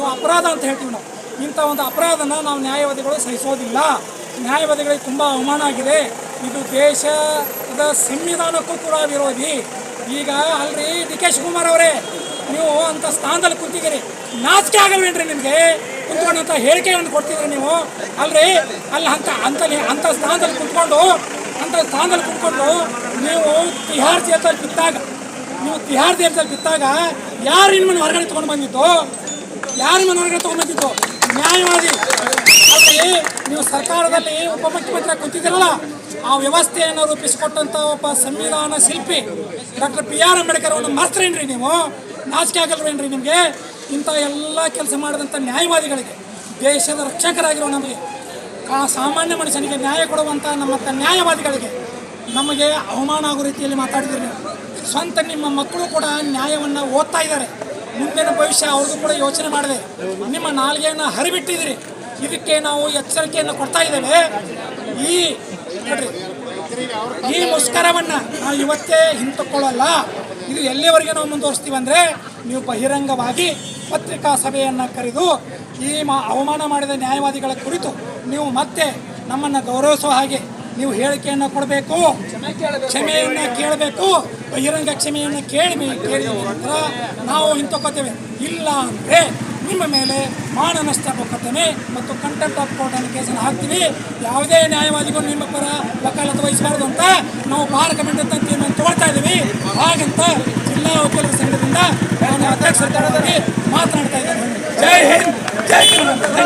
ಇದು ಅಪರಾಧ ಅಂತ ಹೇಳ್ತೀವಿ ನಾವು. ಇಂಥ ಒಂದು ಅಪರಾಧನ ನಾವು ನ್ಯಾಯವಾದಿಗಳು ಸಹಿಸೋದಿಲ್ಲ. ನ್ಯಾಯವಾದಿಗಳಿಗೆ ತುಂಬ ಅವಮಾನ ಆಗಿದೆ. ಇದು ದೇಶದ ಸಂವಿಧಾನಕ್ಕೂ ಕೂಡ ವಿರೋಧಿ. ಈಗ ಅಲ್ರಿ ಡಿ ಕೆ ಶಿವಕುಮಾರ್ ಅವರೇ, ನೀವು ಅಂಥ ಸ್ಥಾನದಲ್ಲಿ ಕುಂತಿದ್ದೀರಿ, ನಾಚಿಕೆ ಆಗಲ್ವೇನ್ರಿ ನಿಮಗೆ? ಕುಂತ್ಕೊಂಡಂಥ ಹೇಳಿಕೆಗಳನ್ನು ಕೊಡ್ತಿದ್ರಿ ನೀವು ಅಲ್ರಿ. ಅಲ್ಲಿ ಅಂಥ ಸ್ಥಾನದಲ್ಲಿ ಕುಂತ್ಕೊಂಡು ನೀವು ತಿಹಾರ್ ಜೈಲಲ್ಲಿ ಬಿದ್ದಾಗ ಯಾರು ನಿಮ್ಮನ್ನು ಹೊರಗಡೆ ತೊಗೊಂಡು ಬಂದಿದ್ದು? ನ್ಯಾಯವಾದಿ ಅಲ್ರಿ. ನೀವು ಸರ್ಕಾರದಲ್ಲಿ ಉಪಮುಖ್ಯಮಂತ್ರಿ ಕುಂತಿದ್ದೀರಲ್ಲ, ಆ ವ್ಯವಸ್ಥೆಯನ್ನು ರೂಪಿಸಿಕೊಟ್ಟಂಥ ಒಬ್ಬ ಸಂವಿಧಾನ ಶಿಲ್ಪಿ ಡಾಕ್ಟರ್ BR ಅಂಬೇಡ್ಕರ್ ಅವರನ್ನು ಮರ್ತರೇನ್ರಿ ನೀವು? ನಾಚಿಕೆ ಆಗಲ್ವೇನ್ರಿ ನಿಮಗೆ? ಇಂಥ ಎಲ್ಲ ಕೆಲಸ ಮಾಡಿದಂಥ ನ್ಯಾಯವಾದಿಗಳಿಗೆ, ದೇಶದ ರಕ್ಷಕರಾಗಿರೋ ನಮಗೆ, ಸಾಮಾನ್ಯ ಮನುಷ್ಯನಿಗೆ ನ್ಯಾಯ ಕೊಡುವಂಥ ನಮ್ಮಂಥ ನ್ಯಾಯವಾದಿಗಳಿಗೆ ನಮಗೆ ಅವಮಾನ ಆಗೋ ರೀತಿಯಲ್ಲಿ ಮಾತಾಡಿದ್ರಿ ನೀವು. ಸ್ವಂತ ನಿಮ್ಮ ಮಕ್ಕಳು ಕೂಡ ನ್ಯಾಯವನ್ನು ಓದ್ತಾ ಇದ್ದಾರೆ. ಮುಂದಿನ ಭವಿಷ್ಯ ಅವ್ರಿಗೂ ಕೂಡ ಯೋಚನೆ ಮಾಡಿದೆ. ನಿಮ್ಮ ನಾಲಿಗೆಯನ್ನು ಹರಿಬಿಟ್ಟಿದ್ದೀರಿ. ಇದಕ್ಕೆ ನಾವು ಎಚ್ಚರಿಕೆಯನ್ನು ಕೊಡ್ತಾ ಇದ್ದೇವೆ. ಈ ಮುಷ್ಕರವನ್ನು ನಾವು ಇವತ್ತೇ ಹಿಂತುಕೊಳ್ಳಲ್ಲ. ಇದು ಎಲ್ಲಿವರೆಗೆ ನಾವು ಮುಂದುವರಿಸ್ತೀವಿ ಅಂದರೆ, ನೀವು ಬಹಿರಂಗವಾಗಿ ಪತ್ರಿಕಾ ಸಭೆಯನ್ನು ಕರೆದು ಈ ಅವಮಾನ ಮಾಡಿದ ನ್ಯಾಯವಾದಿಗಳ ಕುರಿತು ನೀವು ಮತ್ತೆ ನಮ್ಮನ್ನು ಗೌರವಿಸುವ ಹಾಗೆ ನೀವು ಹೇಳಿಕೆಯನ್ನು ಕೊಡಬೇಕು, ಕ್ಷಮೆಯನ್ನು ಕೇಳಬೇಕು. ಬಹಿರಂಗ ಕ್ಷಮೆಯನ್ನು ಕೇಳಿದ ನಂತರ ನಾವು ಹಿಂತುಕೊಳ್ತೇವೆ. ಇಲ್ಲ ಅಂದರೆ ನಿಮ್ಮ ಮೇಲೆ ಮಾನನಷ್ಟ ಮೊಕದ್ದಮೆ ಮತ್ತು ಕಂಟೆಂಪ್ಟ್ ಆಫ್ ಕೋರ್ಟ್ ಅನ್ನೋ ಕೇಸನ್ನು ಹಾಕ್ತೀವಿ. ಯಾವುದೇ ನ್ಯಾಯವಾದಿಗಳು ನಿಮ್ಮ ಪರ ವಕಾಲತ್ತು ವಹಿಸಬಾರ್ದು ಅಂತ ನಾವು ಬಾರ್ ಕಮಿಟಿ ಅಂತ ತೀರ್ಮಾನ ತಗೊಳ್ತಾ ಇದ್ದೀವಿ. ಹಾಗಂತ ಜಿಲ್ಲಾ ವಕೀಲರ ಸಂಘದಿಂದ ನಾನು ಅಧ್ಯಕ್ಷರಾಗಿ ಮಾತನಾಡ್ತಾ ಇದ್ದೇನೆ. ಜೈ ಹಿಂದ್, ಜೈ ಕರ್ನಾಟಕ.